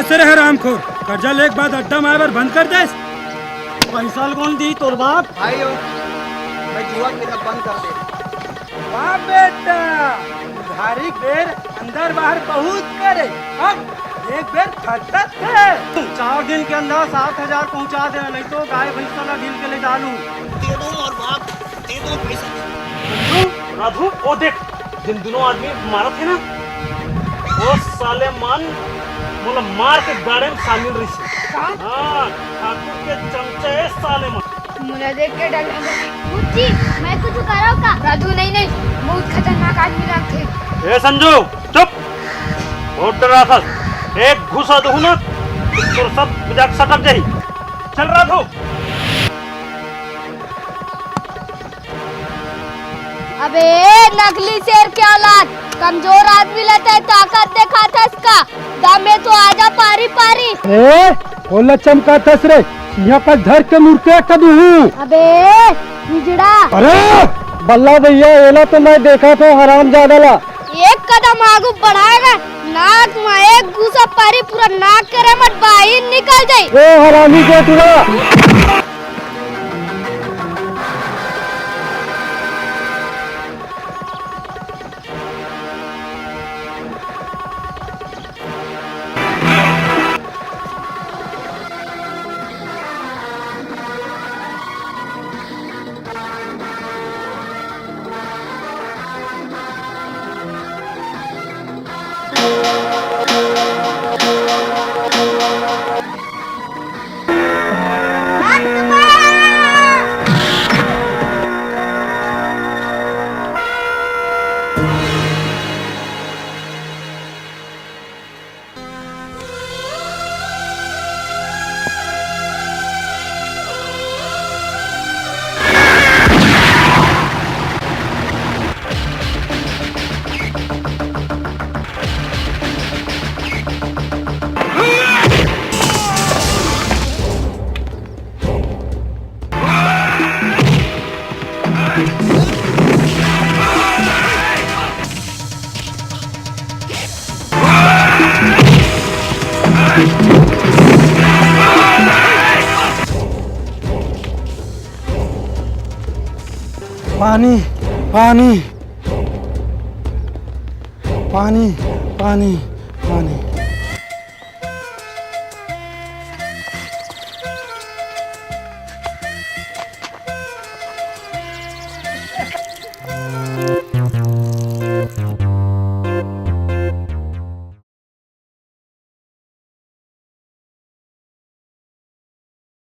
से रहे रामखोर, कर्जा लेके बाद अड्डा मार बंद कर दे। पैसा कौन दी तोर बाप? भाई मैं जुआ खेला बंद कर दे। वाह बेटा, उधारी बेर अंदर बाहर बहुत करे, अब एक बेर खटत है। 4 दिन के अंदर 7,000 पहुंचा दे, नहीं तो गाय भैंसा ला ढील के ले डालू। दे दो और बाप, दे दो पैसा। राधू वो देख, जिन दोनों आदमी मारा थे ना, वो साले मान मतलब मार के गाड़े में शामिल रही थी। हाँ, ठाकुर के चमचे साले मान। मुझे देख के डर लगा। मुझी, मैं कुछ करो का? राधू नहीं, बहुत खतरनाक आदमी लगते। ए संजू, चुप। बहुत डर रहा था। एक घुसा दो ना, तो सब मजाक सटक जाही। चल राधू। अबे नकली शेर के औलाद, कमजोर आदमी लेता है, ताकत देखा था इसका। दामे तो आजा पारी पारी। ओला चमका थस रे, यहाँ पर धर के मुर्के कदू हूँ। अबे हिजड़ा, अरे बल्ला भैया, एला तो मैं देखा था हराम ज्यादा ला। एक कदम आगू बढ़ाएगा, नाक में एक घुसा पारी, पूरा नाक करे मत बाहर निकल जाए। ओ हरामी के तुरा। पानी पानी पानी पानी पानी।